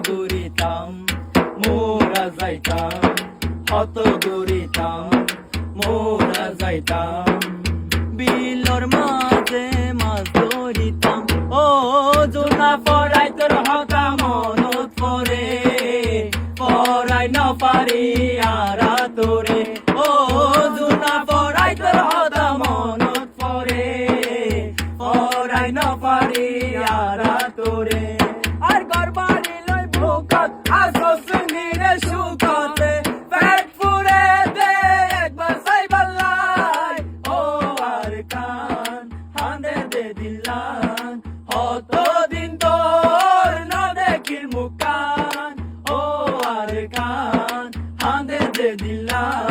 ঘুরিতাম মোরা যাইতাম, কত ঘুরিতাম মোরা যাইতাম। বিলর মাঝে মাছ ধরিতাম, ও জোনা পড়াই তোর হতা মনত পরে, পড়াই না পারি আর তোরে। ও জোনা পড়াই তোর হতা মনত পরে, পড়াই না পারি আর তোরে। আর ঘর বাড়ি লই ভোকত আসস নিরে সুখতে, পেট পুরে দে একবার সাইবার লাই। ও আর কান হানে দে দিলান, অতদিন তোর না দেখির মুখ কান। ও আর কান হানে দে দিলান।